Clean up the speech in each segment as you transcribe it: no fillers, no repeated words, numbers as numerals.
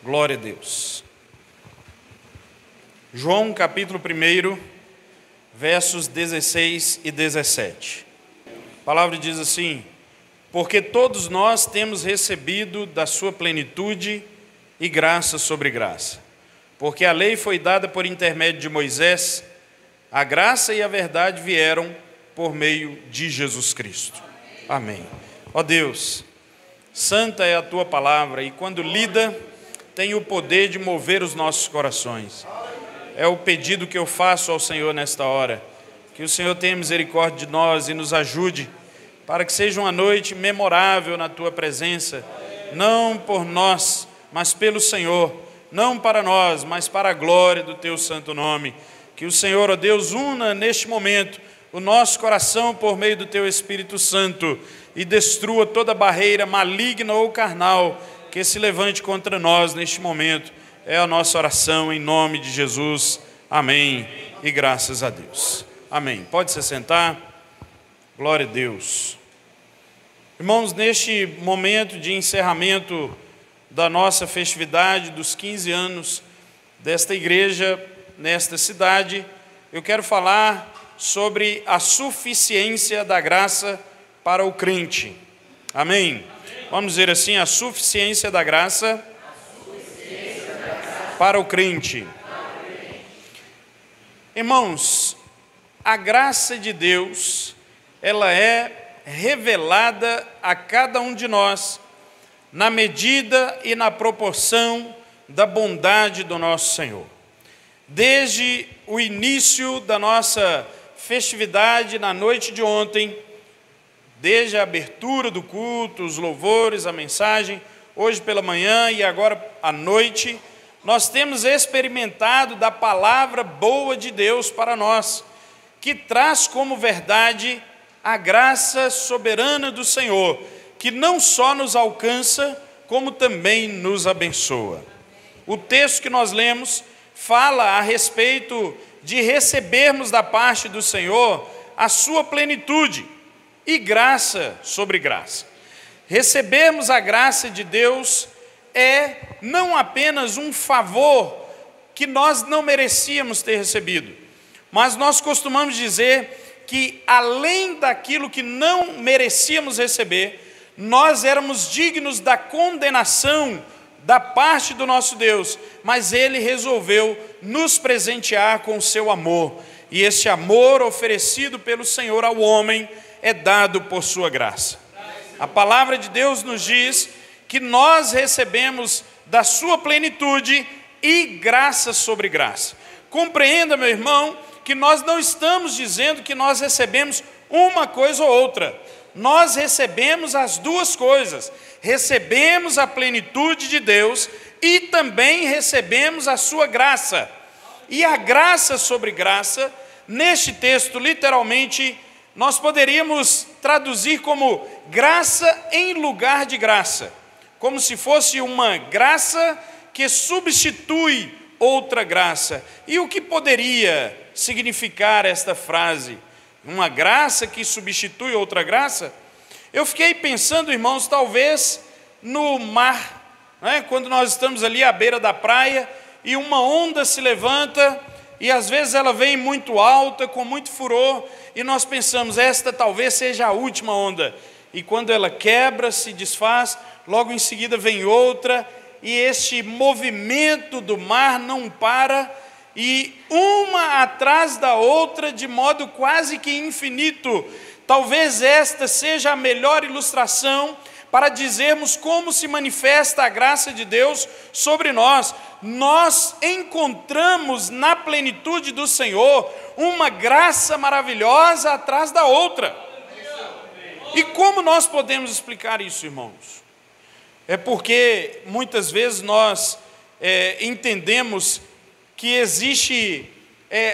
Glória a Deus. João capítulo 1, versos 16 e 17. A palavra diz assim: porque todos nós temos recebido da sua plenitude e graça sobre graça. Porque a lei foi dada por intermédio de Moisés, a graça e a verdade vieram por meio de Jesus Cristo. Amém. Ó Deus, santa é a tua palavra e quando lida tem o poder de mover os nossos corações. É o pedido que eu faço ao Senhor nesta hora, que o Senhor tenha misericórdia de nós e nos ajude para que seja uma noite memorável na tua presença, não por nós, mas pelo Senhor, não para nós, mas para a glória do teu santo nome. Que o Senhor, ó Deus, una neste momento o nosso coração por meio do teu Espírito Santo e destrua toda barreira maligna ou carnal que se levante contra nós neste momento. É a nossa oração em nome de Jesus. Amém. E graças a Deus. Amém. Pode se sentar. Glória a Deus. Irmãos, neste momento de encerramento da nossa festividade dos 15 anos desta igreja, nesta cidade, eu quero falar sobre a suficiência da graça para o crente. Amém? Vamos dizer assim, a suficiência da graça para o crente. Irmãos, a graça de Deus, ela é revelada a cada um de nós na medida e na proporção da bondade do nosso Senhor. Desde o início da nossa festividade na noite de ontem, desde a abertura do culto, os louvores, a mensagem, hoje pela manhã e agora à noite, nós temos experimentado da palavra boa de Deus para nós, que traz como verdade a graça soberana do Senhor, que não só nos alcança, como também nos abençoa. O texto que nós lemos fala a respeito de recebermos da parte do Senhor a sua plenitude e graça sobre graça. Recebermos a graça de Deus é não apenas um favor que nós não merecíamos ter recebido, mas nós costumamos dizer que além daquilo que não merecíamos receber, nós éramos dignos da condenação da parte do nosso Deus, mas Ele resolveu nos presentear com o seu amor, e esse amor oferecido pelo Senhor ao homem é dado por sua graça. A palavra de Deus nos diz que nós recebemos da sua plenitude e graça sobre graça. Compreenda, meu irmão, que nós não estamos dizendo que nós recebemos uma coisa ou outra. Nós recebemos as duas coisas. Recebemos a plenitude de Deus e também recebemos a sua graça. E a graça sobre graça, neste texto, literalmente, nós poderíamos traduzir como graça em lugar de graça, como se fosse uma graça que substitui outra graça. E o que poderia significar esta frase? Uma graça que substitui outra graça? Eu fiquei pensando, irmãos, talvez no mar, né? Quando nós estamos ali à beira da praia e uma onda se levanta e às vezes ela vem muito alta, com muito furor, e nós pensamos, esta talvez seja a última onda. E quando ela quebra, se desfaz, logo em seguida vem outra, e este movimento do mar não para, e uma atrás da outra, de modo quase que infinito. Talvez esta seja a melhor ilustração para dizermos como se manifesta a graça de Deus sobre nós. Nós encontramos na plenitude do Senhor uma graça maravilhosa atrás da outra. E como nós podemos explicar isso, irmãos? É porque muitas vezes nós entendemos que existe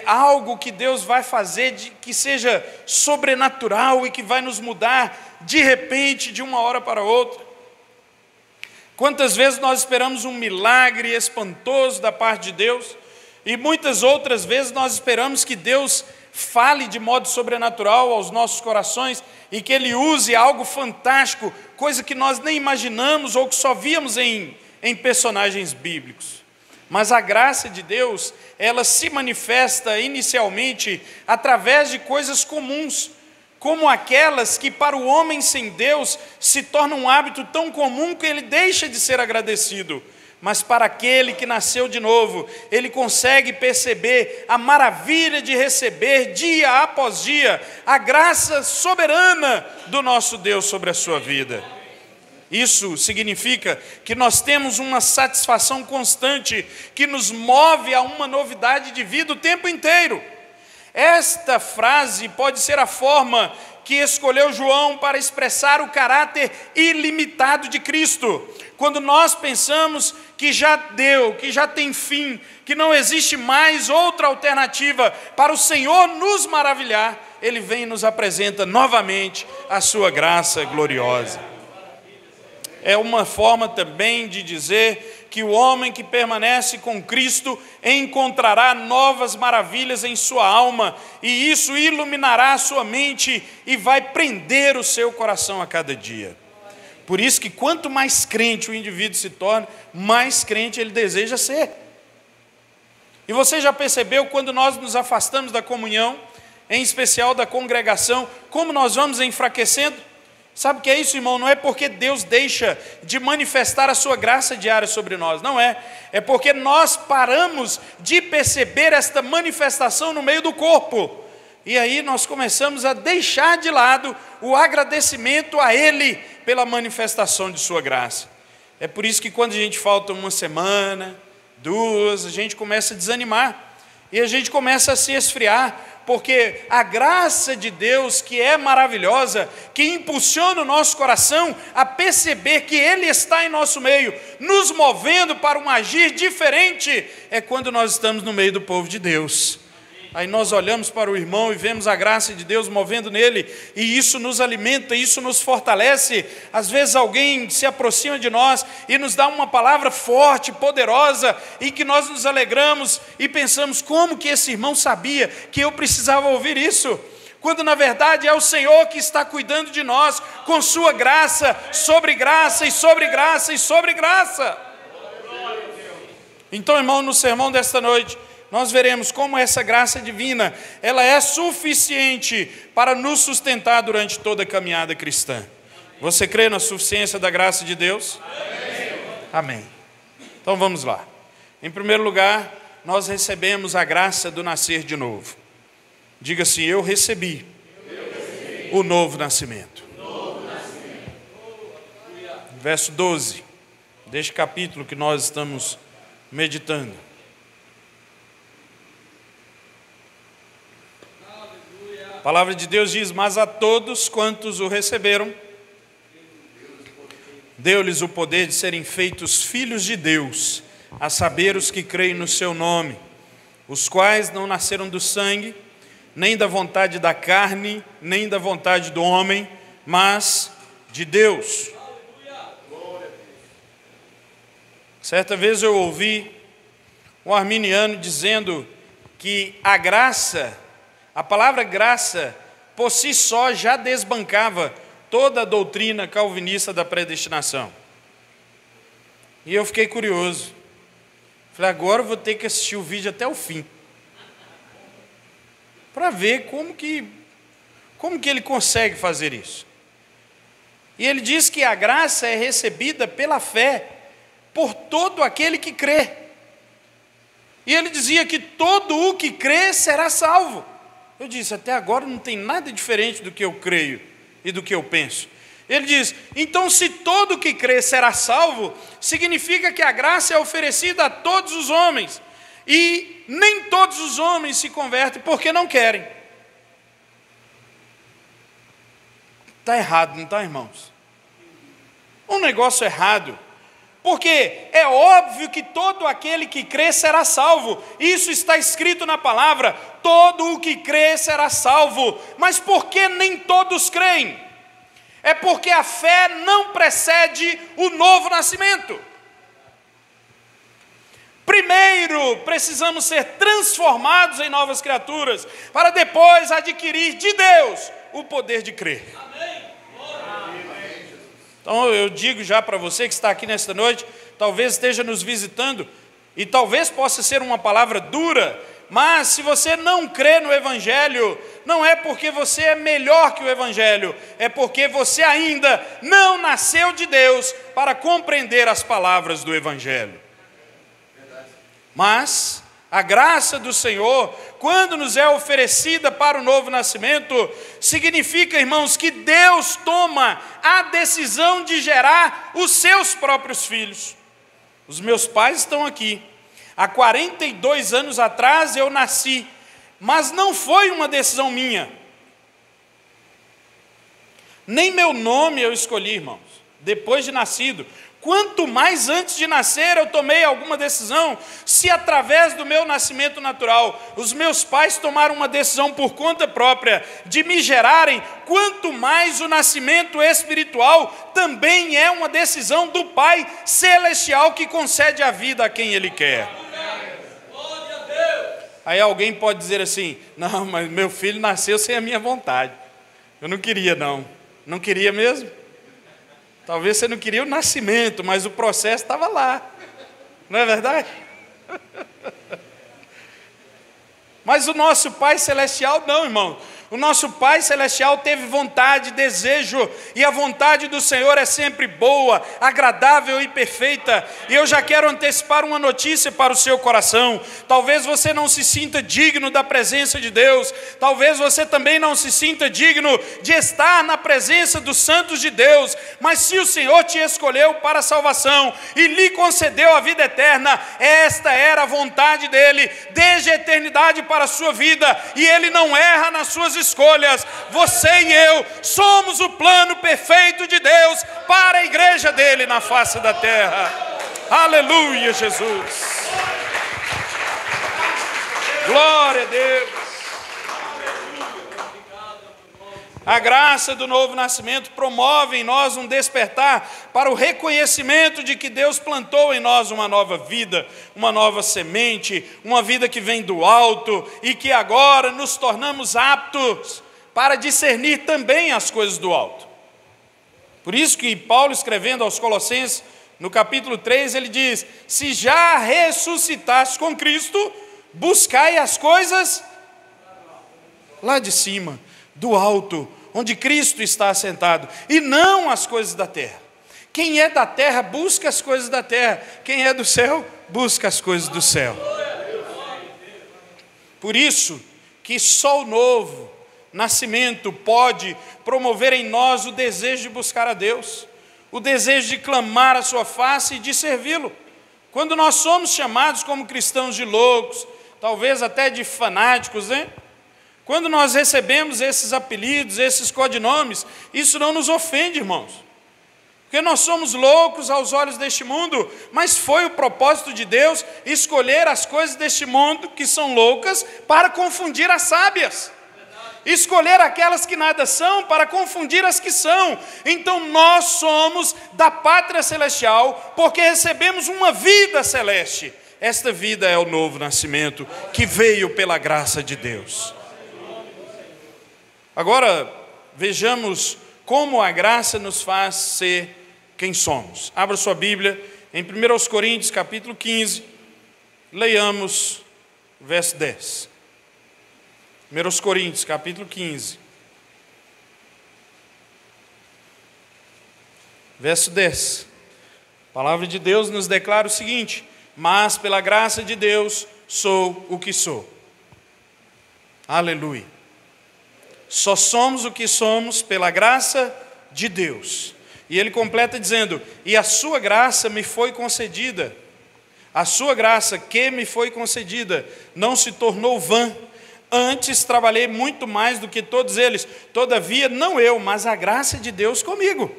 algo que Deus vai fazer que seja sobrenatural e que vai nos mudar de repente, de uma hora para outra. Quantas vezes nós esperamos um milagre espantoso da parte de Deus, e muitas outras vezes nós esperamos que Deus fale de modo sobrenatural aos nossos corações e que Ele use algo fantástico, coisa que nós nem imaginamos ou que só víamos em em personagens bíblicos. Mas a graça de Deus, ela se manifesta inicialmente através de coisas comuns, como aquelas que para o homem sem Deus se torna um hábito tão comum que ele deixa de ser agradecido. Mas para aquele que nasceu de novo, ele consegue perceber a maravilha de receber dia após dia a graça soberana do nosso Deus sobre a sua vida. Isso significa que nós temos uma satisfação constante que nos move a uma novidade de vida o tempo inteiro. Esta frase pode ser a forma que escolheu João para expressar o caráter ilimitado de Cristo. Quando nós pensamos que já deu, que já tem fim, que não existe mais outra alternativa para o Senhor nos maravilhar, Ele vem e nos apresenta novamente a sua graça gloriosa. É uma forma também de dizer que o homem que permanece com Cristo encontrará novas maravilhas em sua alma, e isso iluminará a sua mente e vai prender o seu coração a cada dia. Por isso que quanto mais crente o indivíduo se torna, mais crente ele deseja ser. E você já percebeu, quando nós nos afastamos da comunhão, em especial da congregação, como nós vamos enfraquecendo? Sabe o que é isso, irmão? Não é porque Deus deixa de manifestar a sua graça diária sobre nós, não é. É porque nós paramos de perceber esta manifestação no meio do corpo. E aí nós começamos a deixar de lado o agradecimento a Ele pela manifestação de sua graça. É por isso que quando a gente falta uma semana, duas, a gente começa a desanimar. E a gente começa a se esfriar. Porque a graça de Deus, que é maravilhosa, que impulsiona o nosso coração a perceber que Ele está em nosso meio, nos movendo para um agir diferente, é quando nós estamos no meio do povo de Deus. Aí nós olhamos para o irmão e vemos a graça de Deus movendo nele, e isso nos alimenta, isso nos fortalece. Às vezes alguém se aproxima de nós e nos dá uma palavra forte, poderosa, em que nós nos alegramos e pensamos, como que esse irmão sabia que eu precisava ouvir isso? Quando na verdade é o Senhor que está cuidando de nós, com sua graça, sobre graça, e sobre graça, e sobre graça. Então, irmão, no sermão desta noite, nós veremos como essa graça divina, ela é suficiente para nos sustentar durante toda a caminhada cristã. Você crê na suficiência da graça de Deus? Amém. Amém. Então vamos lá. Em primeiro lugar, nós recebemos a graça do nascer de novo. Diga assim: eu recebi o novo nascimento. Verso 12, deste capítulo que nós estamos meditando. A palavra de Deus diz: mas a todos quantos o receberam, deu-lhes o poder de serem feitos filhos de Deus, a saber, os que creem no seu nome, os quais não nasceram do sangue, nem da vontade da carne, nem da vontade do homem, mas de Deus. Certa vez eu ouvi um arminiano dizendo que a graça, a palavra graça, por si só, já desbancava toda a doutrina calvinista da predestinação. E eu fiquei curioso. Falei, agora eu vou ter que assistir o vídeo até o fim, para ver como que ele consegue fazer isso. E ele diz que a graça é recebida pela fé, por todo aquele que crê. E ele dizia que todo o que crê será salvo. Eu disse, até agora não tem nada diferente do que eu creio e do que eu penso. Ele diz, então se todo que crê será salvo, significa que a graça é oferecida a todos os homens. E nem todos os homens se convertem porque não querem. Está errado, não está, irmãos? Um negócio errado. Porque é óbvio que todo aquele que crê será salvo. Isso está escrito na palavra, todo o que crê será salvo. Mas por que nem todos creem? É porque a fé não precede o novo nascimento. Primeiro, precisamos ser transformados em novas criaturas, para depois adquirir de Deus o poder de crer. Amém. Então eu digo já para você que está aqui nesta noite, talvez esteja nos visitando, e talvez possa ser uma palavra dura, mas se você não crê no Evangelho, não é porque você é melhor que o Evangelho, é porque você ainda não nasceu de Deus para compreender as palavras do Evangelho. Mas a graça do Senhor, quando nos é oferecida para o novo nascimento, significa, irmãos, que Deus toma a decisão de gerar os seus próprios filhos. Os meus pais estão aqui. Há 42 anos atrás eu nasci, mas não foi uma decisão minha. Nem meu nome eu escolhi, irmãos, depois de nascido. Quanto mais antes de nascer eu tomei alguma decisão, se através do meu nascimento natural, os meus pais tomaram uma decisão por conta própria de me gerarem, quanto mais o nascimento espiritual também é uma decisão do Pai Celestial que concede a vida a quem Ele quer. Aí alguém pode dizer assim, não, mas meu filho nasceu sem a minha vontade. Eu não queria não. Não queria mesmo? Talvez você não queria o nascimento, mas o processo estava lá. Não é verdade? Mas o nosso Pai Celestial não, irmão. O nosso Pai Celestial teve vontade, desejo, e a vontade do Senhor é sempre boa, agradável e perfeita. E eu já quero antecipar uma notícia para o seu coração. Talvez você não se sinta digno da presença de Deus, talvez você também não se sinta digno de estar na presença dos santos de Deus, mas se o Senhor te escolheu para a salvação e lhe concedeu a vida eterna, esta era a vontade dEle, desde a eternidade para a sua vida, e Ele não erra nas suas escolhas. Você e eu somos o plano perfeito de Deus para a igreja dele na face da terra. Aleluia, Jesus. Glória a Deus. A graça do novo nascimento promove em nós um despertar para o reconhecimento de que Deus plantou em nós uma nova vida, uma nova semente, uma vida que vem do alto e que agora nos tornamos aptos para discernir também as coisas do alto. Por isso que Paulo, escrevendo aos Colossenses, no capítulo 3, ele diz, se já ressuscitaste com Cristo, buscai as coisas lá de cima, do alto, onde Cristo está assentado, e não as coisas da terra. Quem é da terra, busca as coisas da terra. Quem é do céu, busca as coisas do céu. Por isso que só o novo nascimento pode promover em nós o desejo de buscar a Deus, o desejo de clamar a sua face e de servi-lo. Quando nós somos chamados como cristãos de loucos, talvez até de fanáticos, né? Quando nós recebemos esses apelidos, esses codinomes, isso não nos ofende, irmãos. Porque nós somos loucos aos olhos deste mundo, mas foi o propósito de Deus escolher as coisas deste mundo, que são loucas, para confundir as sábias. Escolher aquelas que nada são, para confundir as que são. Então nós somos da pátria celestial, porque recebemos uma vida celeste. Esta vida é o novo nascimento, que veio pela graça de Deus. Agora, vejamos como a graça nos faz ser quem somos. Abra sua Bíblia em 1 Coríntios, capítulo 15, leiamos o verso 10. 1 Coríntios, capítulo 15, verso 10. A palavra de Deus nos declara o seguinte, mas pela graça de Deus sou o que sou. Aleluia. Só somos o que somos pela graça de Deus. E ele completa dizendo, e a sua graça me foi concedida. A sua graça que me foi concedida não se tornou vã. Antes trabalhei muito mais do que todos eles. Todavia, não eu, mas a graça de Deus comigo.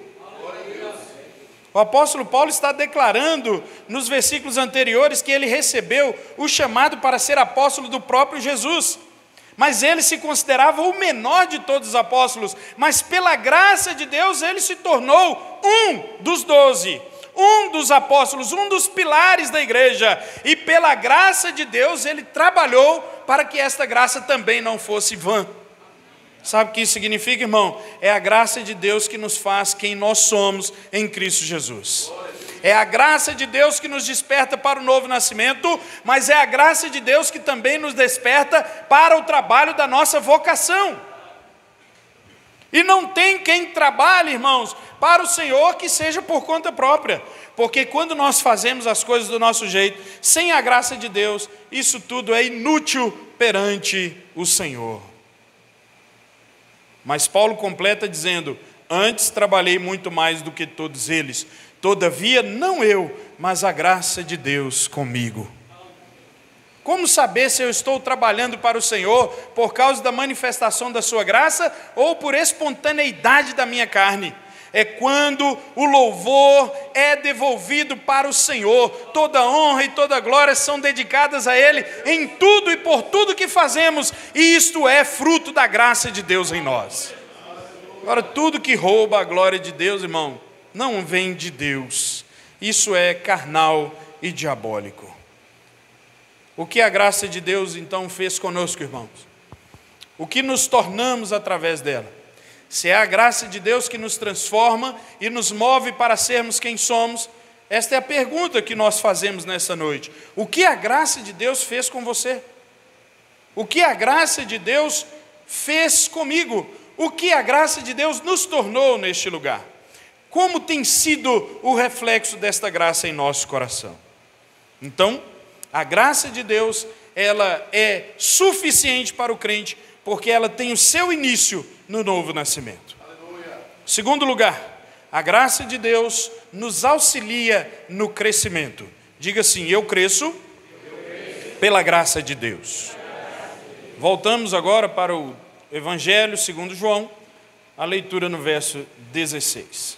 O apóstolo Paulo está declarando nos versículos anteriores que ele recebeu o chamado para ser apóstolo do próprio Jesus. Mas ele se considerava o menor de todos os apóstolos, mas pela graça de Deus ele se tornou um dos 12, um dos apóstolos, um dos pilares da igreja, e pela graça de Deus ele trabalhou para que esta graça também não fosse vã. Sabe o que isso significa, irmão? É a graça de Deus que nos faz quem nós somos em Cristo Jesus. É a graça de Deus que nos desperta para o novo nascimento, mas é a graça de Deus que também nos desperta para o trabalho da nossa vocação. E não tem quem trabalhe, irmãos, para o Senhor que seja por conta própria. Porque quando nós fazemos as coisas do nosso jeito, sem a graça de Deus, isso tudo é inútil perante o Senhor. Mas Paulo completa dizendo: antes trabalhei muito mais do que todos eles, todavia não eu, mas a graça de Deus comigo. Como saber se eu estou trabalhando para o Senhor por causa da manifestação da sua graça ou por espontaneidade da minha carne? É quando o louvor é devolvido para o Senhor, toda honra e toda glória são dedicadas a Ele em tudo e por tudo que fazemos, e isto é fruto da graça de Deus em nós. Agora, tudo que rouba a glória de Deus, irmão, não vem de Deus, isso é carnal e diabólico. O que a graça de Deus então fez conosco, irmãos? O que nos tornamos através dela? Se é a graça de Deus que nos transforma e nos move para sermos quem somos, esta é a pergunta que nós fazemos nessa noite. O que a graça de Deus fez com você? O que a graça de Deus fez comigo? O que a graça de Deus nos tornou neste lugar? Como tem sido o reflexo desta graça em nosso coração? Então, a graça de Deus, ela é suficiente para o crente, porque ela tem o seu início no novo nascimento. Aleluia. Segundo lugar, a graça de Deus nos auxilia no crescimento. Diga assim: eu cresço pela graça de Deus. Voltamos agora para o Evangelho segundo João, a leitura no verso 16.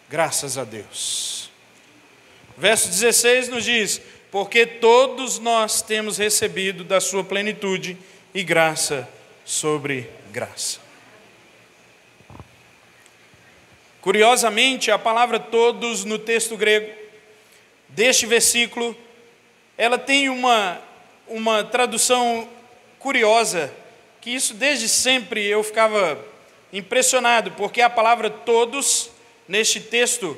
Graças a Deus. Verso 16 nos diz: porque todos nós temos recebido da sua plenitude e graça sobre graça. Curiosamente, a palavra todos no texto grego deste versículo, ela tem uma tradução curiosa, que isso desde sempre eu ficava impressionado, porque a palavra todos neste texto,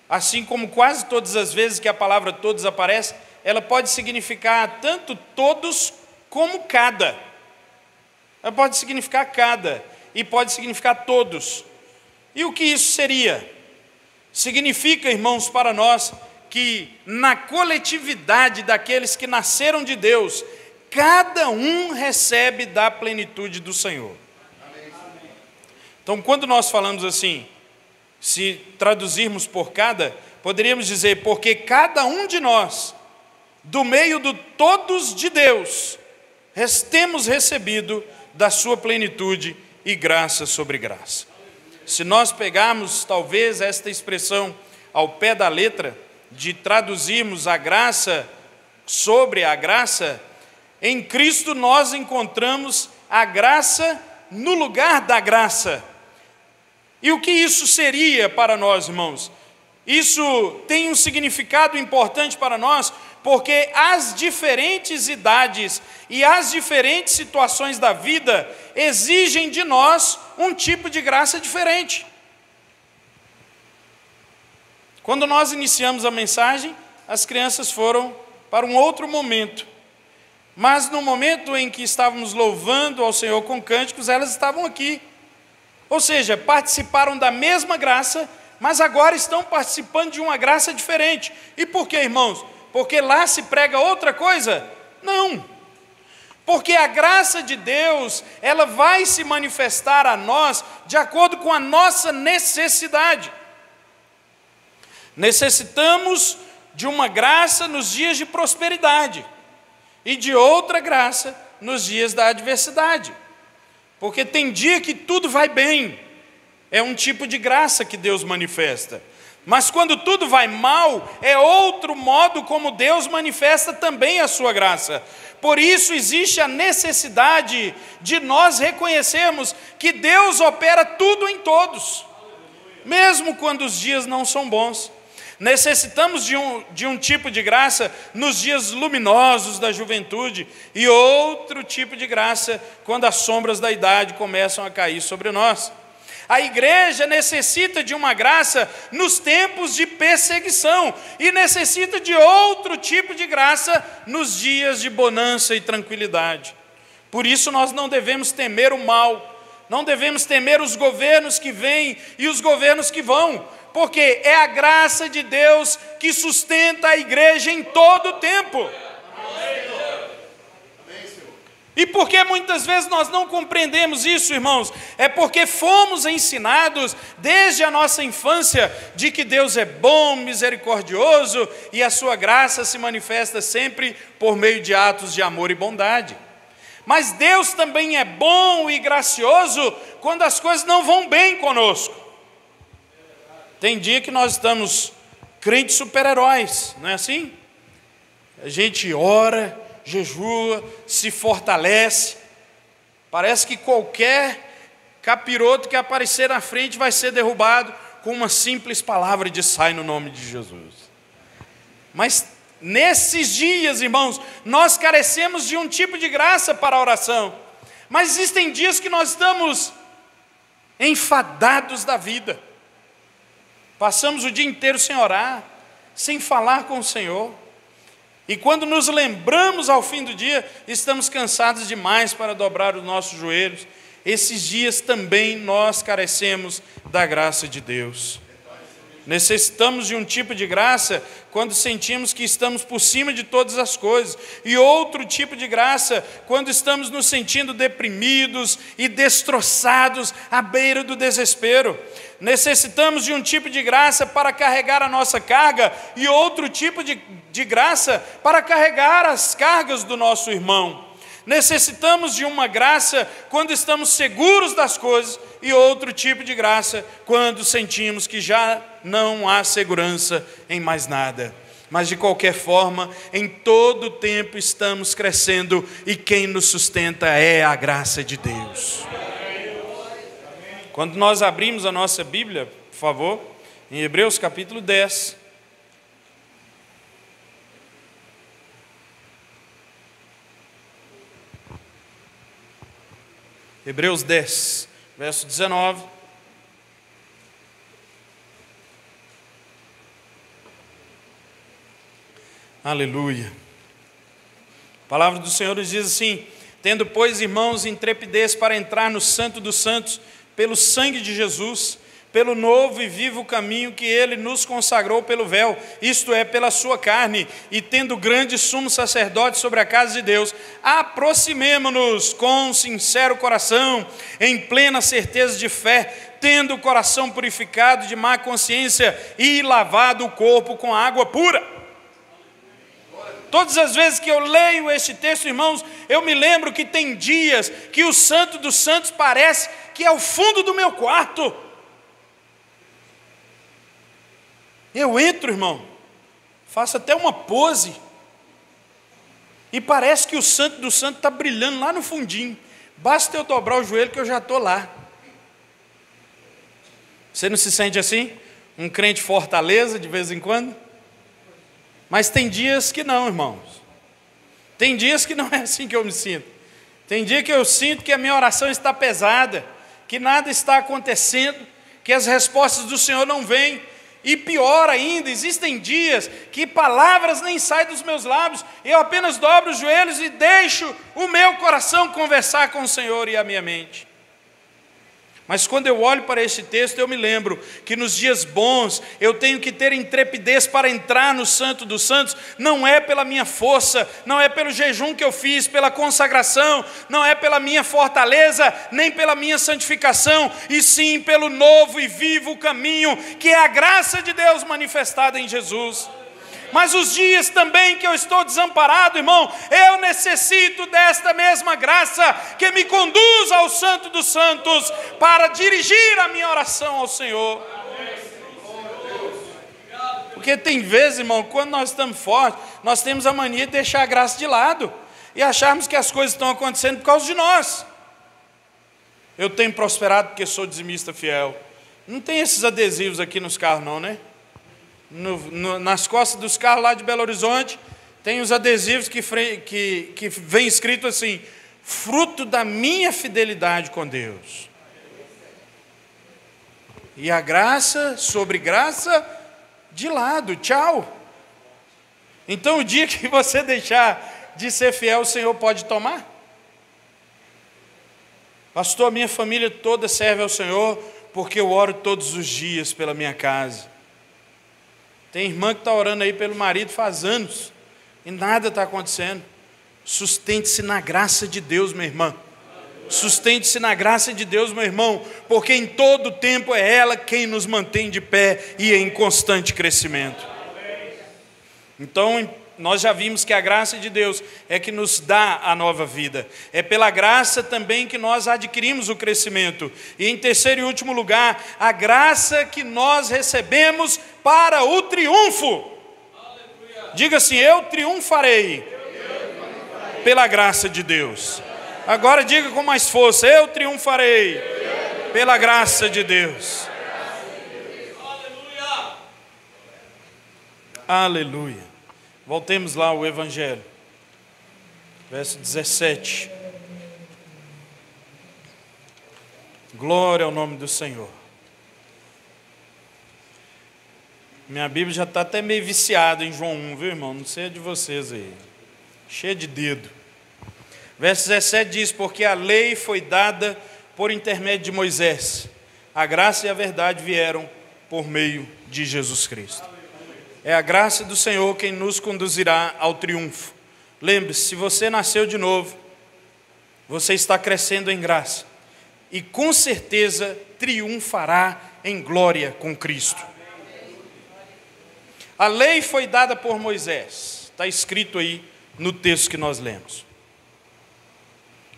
assim como quase todas as vezes que a palavra todos aparece, ela pode significar tanto todos como cada. Ela pode significar cada e pode significar todos. E o que isso seria? Significa, irmãos, para nós, que na coletividade daqueles que nasceram de Deus, cada um recebe da plenitude do Senhor. Então, quando nós falamos assim, se traduzirmos por cada, poderíamos dizer: porque cada um de nós, do meio do todos de Deus, temos recebido da sua plenitude e graça sobre graça. Se nós pegarmos talvez esta expressão ao pé da letra, de traduzirmos a graça sobre a graça, em Cristo nós encontramos a graça no lugar da graça. E o que isso seria para nós, irmãos? Isso tem um significado importante para nós, porque as diferentes idades e as diferentes situações da vida exigem de nós um tipo de graça diferente. Quando nós iniciamos a mensagem, as crianças foram para um outro momento. Mas no momento em que estávamos louvando ao Senhor com cânticos, elas estavam aqui. Ou seja, participaram da mesma graça, mas agora estão participando de uma graça diferente. E por quê, irmãos? Porque lá se prega outra coisa? Não. Porque a graça de Deus, ela vai se manifestar a nós de acordo com a nossa necessidade. Necessitamos de uma graça nos dias de prosperidade e de outra graça nos dias da adversidade. Porque tem dia que tudo vai bem, é um tipo de graça que Deus manifesta. Mas quando tudo vai mal, é outro modo como Deus manifesta também a sua graça. Por isso existe a necessidade de nós reconhecermos que Deus opera tudo em todos, mesmo quando os dias não são bons. Necessitamos de um tipo de graça nos dias luminosos da juventude e outro tipo de graça quando as sombras da idade começam a cair sobre nós. A igreja necessita de uma graça nos tempos de perseguição e necessita de outro tipo de graça nos dias de bonança e tranquilidade. Por isso nós não devemos temer o mal, não devemos temer os governos que vêm e os governos que vão, porque é a graça de Deus que sustenta a igreja em todo o tempo. E por que muitas vezes nós não compreendemos isso, irmãos? É porque fomos ensinados desde a nossa infância de que Deus é bom, misericordioso e a sua graça se manifesta sempre por meio de atos de amor e bondade. Mas Deus também é bom e gracioso quando as coisas não vão bem conosco. Tem dia que nós estamos crentes super-heróis, não é assim? A gente ora, jejua, se fortalece. Parece que qualquer capiroto que aparecer na frente vai ser derrubado com uma simples palavra de sai no nome de Jesus. Mas nesses dias, irmãos, nós carecemos de um tipo de graça para a oração. Mas existem dias que nós estamos enfadados da vida. Passamos o dia inteiro sem orar, sem falar com o Senhor. E quando nos lembramos ao fim do dia, estamos cansados demais para dobrar os nossos joelhos. Esses dias também nós carecemos da graça de Deus. Necessitamos de um tipo de graça quando sentimos que estamos por cima de todas as coisas, e outro tipo de graça quando estamos nos sentindo deprimidos e destroçados à beira do desespero. Necessitamos de um tipo de graça para carregar a nossa carga e outro tipo de graça para carregar as cargas do nosso irmão. Necessitamos de uma graça quando estamos seguros das coisas e outro tipo de graça quando sentimos que já não há segurança em mais nada. Mas de qualquer forma, em todo tempo estamos crescendo e quem nos sustenta é a graça de Deus. Quando nós abrimos a nossa Bíblia, por favor, em Hebreus capítulo 10. Hebreus 10, verso 19. Aleluia. A palavra do Senhor nos diz assim: tendo, pois, irmãos, intrepidez para entrar no Santo dos Santos, pelo sangue de Jesus, pelo novo e vivo caminho que Ele nos consagrou pelo véu, isto é, pela sua carne, e tendo grande sumo sacerdote sobre a casa de Deus, aproximemo-nos com sincero coração, em plena certeza de fé, tendo o coração purificado de má consciência e lavado o corpo com água pura. Todas as vezes que eu leio este texto, irmãos, eu me lembro que tem dias que o Santo dos Santos parece que é o fundo do meu quarto. Eu entro, irmão, faço até uma pose, e parece que o Santo do Santo está brilhando lá no fundinho. Basta eu dobrar o joelho que eu já estou lá. Você não se sente assim? Um crente fortaleza de vez em quando? Mas tem dias que não, irmãos. Tem dias que não é assim que eu me sinto. Tem dia que eu sinto que a minha oração está pesada, que nada está acontecendo, que as respostas do Senhor não vêm. E pior ainda, existem dias que palavras nem saem dos meus lábios, eu apenas dobro os joelhos e deixo o meu coração conversar com o Senhor e a minha mente. Mas quando eu olho para este texto, eu me lembro que nos dias bons eu tenho que ter intrepidez para entrar no Santo dos Santos. Não é pela minha força, não é pelo jejum que eu fiz, pela consagração, não é pela minha fortaleza, nem pela minha santificação, e sim pelo novo e vivo caminho, que é a graça de Deus manifestada em Jesus. Mas os dias também que eu estou desamparado, irmão, eu necessito desta mesma graça que me conduz ao Santo dos Santos para dirigir a minha oração ao Senhor. Porque tem vezes, irmão, quando nós estamos fortes, nós temos a mania de deixar a graça de lado e acharmos que as coisas estão acontecendo por causa de nós. Eu tenho prosperado porque sou dizimista fiel. Não tem esses adesivos aqui nos carros não, né? nas costas dos carros lá de Belo Horizonte, tem os adesivos que vem escrito assim: fruto da minha fidelidade com Deus. E a graça sobre graça de lado, tchau. Então o dia que você deixar de ser fiel, o Senhor pode tomar. Pastor, minha família toda serve ao Senhor, porque eu oro todos os dias pela minha casa. Tem irmã que está orando aí pelo marido faz anos, e nada está acontecendo. Sustente-se na graça de Deus, minha irmã. Sustente-se na graça de Deus, meu irmão, porque em todo tempo é ela quem nos mantém de pé e em constante crescimento. Então, nós já vimos que a graça de Deus é que nos dá a nova vida. É pela graça também que nós adquirimos o crescimento. E em terceiro e último lugar, a graça que nós recebemos para o triunfo. Diga assim: eu triunfarei pela graça de Deus. Agora diga com mais força: eu triunfarei pela graça de Deus. Aleluia. Voltemos lá ao Evangelho, verso 17. Glória ao nome do Senhor. Minha Bíblia já está até meio viciada em João 1, viu, irmão? Não sei a de vocês aí. Cheia de dedo. Verso 17 diz: porque a lei foi dada por intermédio de Moisés, a graça e a verdade vieram por meio de Jesus Cristo. É a graça do Senhor quem nos conduzirá ao triunfo. Lembre-se, se você nasceu de novo, você está crescendo em graça, e com certeza triunfará em glória com Cristo. A lei foi dada por Moisés, está escrito aí no texto que nós lemos.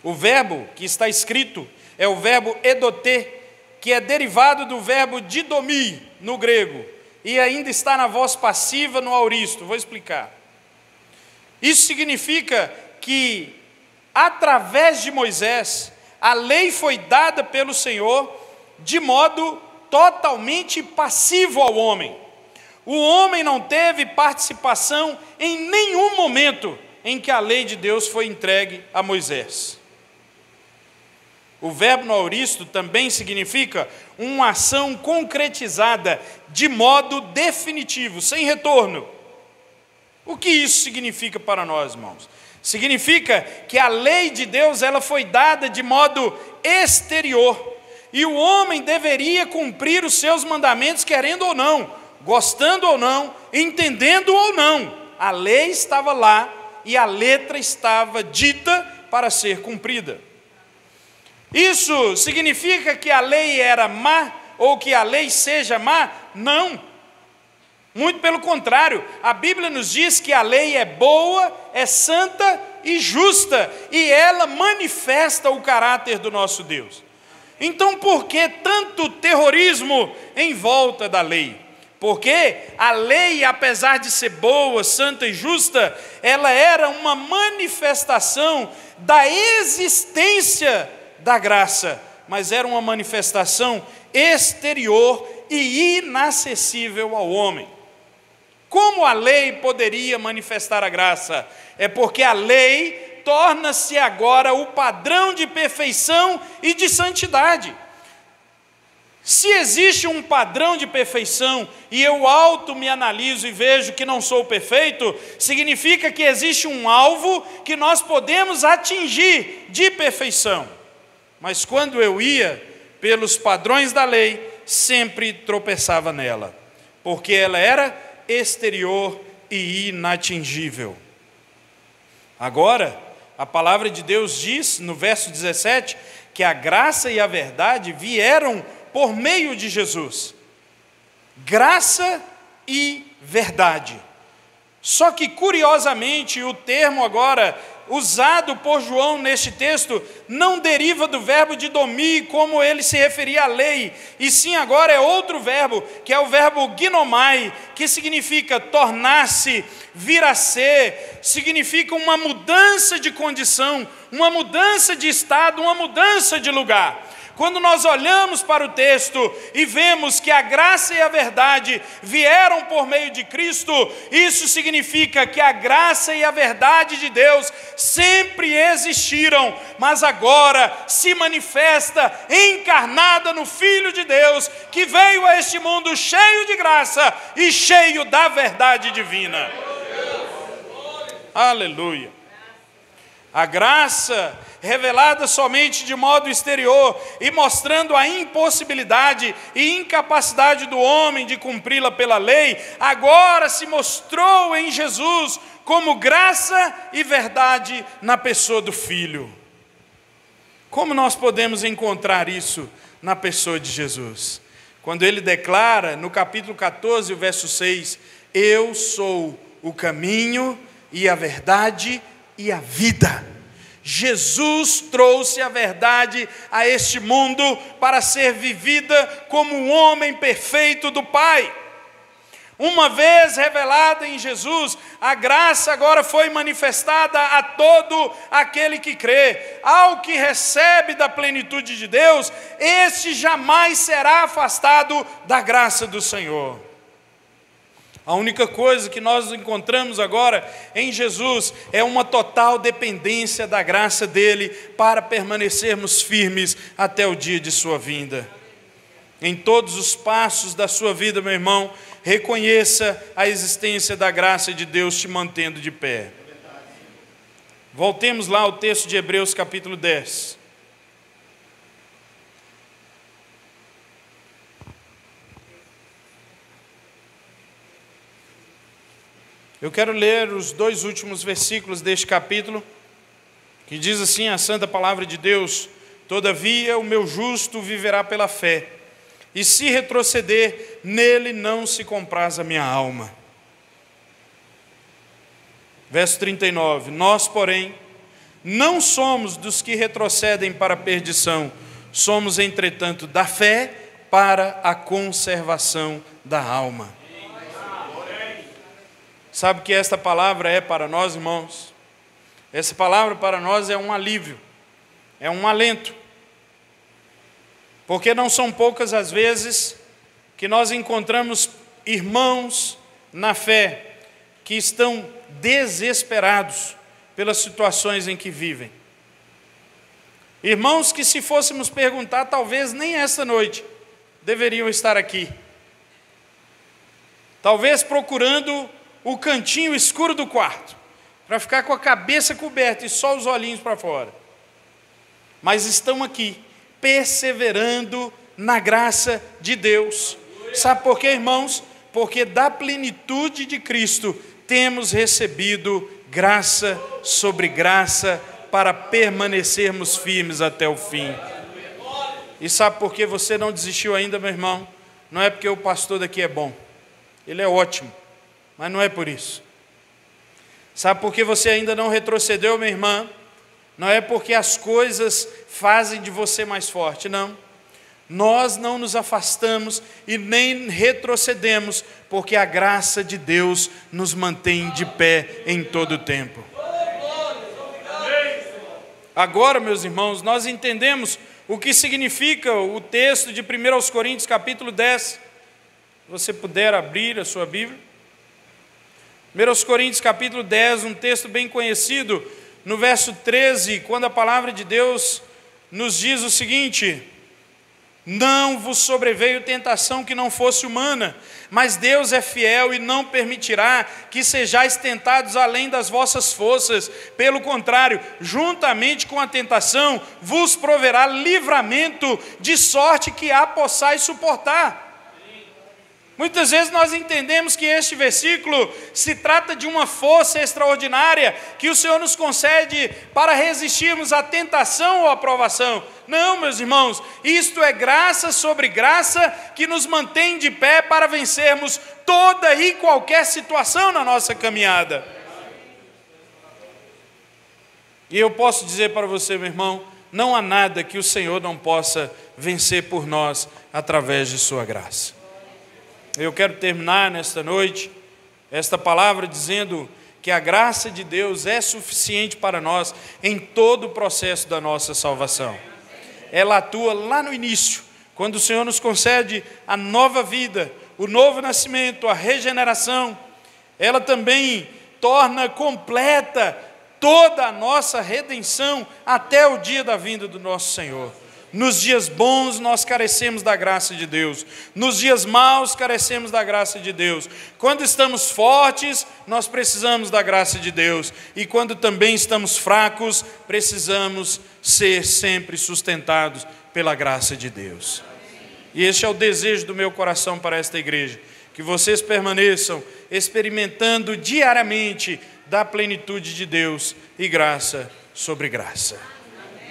O verbo que está escrito é o verbo edoté, que é derivado do verbo didomi no grego, e ainda está na voz passiva no auristo. Vou explicar. Isso significa que, através de Moisés, a lei foi dada pelo Senhor de modo totalmente passivo ao homem. O homem não teve participação em nenhum momento em que a lei de Deus foi entregue a Moisés. O verbo no auristo também significa uma ação concretizada de modo definitivo, sem retorno. O que isso significa para nós, irmãos? Significa que a lei de Deus ela foi dada de modo exterior, e o homem deveria cumprir os seus mandamentos querendo ou não, gostando ou não, entendendo ou não. A lei estava lá e a letra estava dita para ser cumprida. Isso significa que a lei era má ou que a lei seja má? Não. Muito pelo contrário, a Bíblia nos diz que a lei é boa, é santa e justa, e ela manifesta o caráter do nosso Deus. Então, por que tanto terrorismo em volta da lei? Porque a lei, apesar de ser boa, santa e justa, ela era uma manifestação da existência da graça, mas era uma manifestação exterior e inacessível ao homem. Como a lei poderia manifestar a graça? É porque a lei torna-se agora o padrão de perfeição e de santidade. Se existe um padrão de perfeição e eu me analiso e vejo que não sou perfeito, significa que existe um alvo que nós podemos atingir de perfeição. Mas quando eu ia pelos padrões da lei, sempre tropeçava nela, porque ela era exterior e inatingível. Agora, a palavra de Deus diz, no verso 17, que a graça e a verdade vieram por meio de Jesus. Graça e verdade. Só que, curiosamente, o termo agora usado por João neste texto não deriva do verbo didomi, como ele se referia à lei, e sim agora é outro verbo, que é o verbo ginomai, que significa tornar-se, vir a ser, significa uma mudança de condição, uma mudança de estado, uma mudança de lugar. Quando nós olhamos para o texto e vemos que a graça e a verdade vieram por meio de Cristo, isso significa que a graça e a verdade de Deus sempre existiram, mas agora se manifesta encarnada no Filho de Deus, que veio a este mundo cheio de graça e cheio da verdade divina. Aleluia. A graça, revelada somente de modo exterior e mostrando a impossibilidade e incapacidade do homem de cumpri-la pela lei, agora se mostrou em Jesus como graça e verdade na pessoa do Filho. Como nós podemos encontrar isso na pessoa de Jesus? Quando ele declara no capítulo 14, o verso 6, eu sou o caminho e a verdade e a vida. Jesus trouxe a verdade a este mundo para ser vivida como um homem perfeito do Pai. Uma vez revelada em Jesus, a graça agora foi manifestada a todo aquele que crê. Ao que recebe da plenitude de Deus, este jamais será afastado da graça do Senhor. A única coisa que nós encontramos agora em Jesus é uma total dependência da graça dele para permanecermos firmes até o dia de sua vinda. Em todos os passos da sua vida, meu irmão, reconheça a existência da graça de Deus te mantendo de pé. Voltemos lá ao texto de Hebreus capítulo 10. Eu quero ler os 2 últimos versículos deste capítulo, que diz assim a santa palavra de Deus: todavia o meu justo viverá pela fé, e se retroceder, nele não se compraz a minha alma. Verso 39, nós, porém, não somos dos que retrocedem para a perdição, somos, entretanto, da fé para a conservação da alma. Sabe o que esta palavra é para nós, irmãos? Essa palavra para nós é um alívio, é um alento. Porque não são poucas as vezes que nós encontramos irmãos na fé que estão desesperados pelas situações em que vivem. Irmãos que, se fôssemos perguntar, talvez nem esta noite deveriam estar aqui. Talvez procurando o cantinho escuro do quarto, para ficar com a cabeça coberta e só os olhinhos para fora. Mas estão aqui, perseverando na graça de Deus. Sabe por quê, irmãos? Porque da plenitude de Cristo temos recebido graça sobre graça para permanecermos firmes até o fim. E sabe por que você não desistiu ainda, meu irmão? Não é porque o pastor daqui é bom, ele é ótimo, mas não é por isso. Sabe por que você ainda não retrocedeu, minha irmã? Não é porque as coisas fazem de você mais forte, não. Nós não nos afastamos e nem retrocedemos, porque a graça de Deus nos mantém de pé em todo o tempo. Agora, meus irmãos, nós entendemos o que significa o texto de 1 Coríntios capítulo 10. Se você puder abrir a sua Bíblia. 1 Coríntios capítulo 10, um texto bem conhecido, no verso 13, quando a palavra de Deus nos diz o seguinte: não vos sobreveio tentação que não fosse humana, mas Deus é fiel e não permitirá que sejais tentados além das vossas forças. Pelo contrário, juntamente com a tentação, vos proverá livramento, de sorte que a possais suportar. Muitas vezes nós entendemos que este versículo se trata de uma força extraordinária que o Senhor nos concede para resistirmos à tentação ou à provação. Não, meus irmãos, isto é graça sobre graça que nos mantém de pé para vencermos toda e qualquer situação na nossa caminhada. E eu posso dizer para você, meu irmão, não há nada que o Senhor não possa vencer por nós através de sua graça. Eu quero terminar nesta noite, esta palavra dizendo que a graça de Deus é suficiente para nós em todo o processo da nossa salvação. ela atua lá no início, quando o Senhor nos concede a nova vida, o novo nascimento, a regeneração. Ela também torna completa toda a nossa redenção até o dia da vinda do nosso Senhor. Nos dias bons nós carecemos da graça de Deus, nos dias maus carecemos da graça de Deus. Quando estamos fortes, nós precisamos da graça de Deus, e quando também estamos fracos, precisamos ser sempre sustentados pela graça de Deus. E este é o desejo do meu coração para esta igreja, que vocês permaneçam experimentando diariamente da plenitude de Deus e graça sobre graça.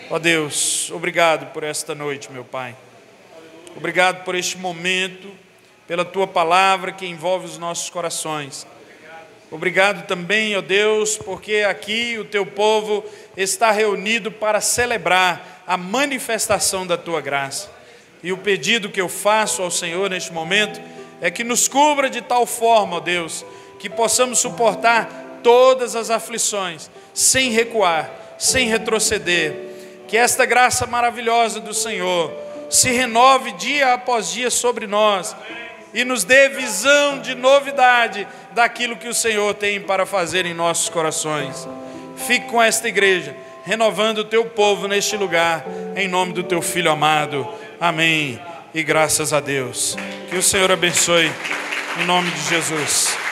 Ó Deus, obrigado por esta noite, meu Pai. Obrigado por este momento, pela Tua palavra que envolve os nossos corações. Obrigado também, ó Deus, porque aqui o Teu povo está reunido para celebrar a manifestação da Tua graça. E o pedido que eu faço ao Senhor neste momento é que nos cubra de tal forma, ó Deus, que possamos suportar todas as aflições, sem recuar, sem retroceder. Que esta graça maravilhosa do Senhor se renove dia após dia sobre nós e nos dê visão de novidade daquilo que o Senhor tem para fazer em nossos corações. Fique com esta igreja, renovando o Teu povo neste lugar, em nome do Teu Filho amado. Amém. E graças a Deus. Que o Senhor abençoe, em nome de Jesus.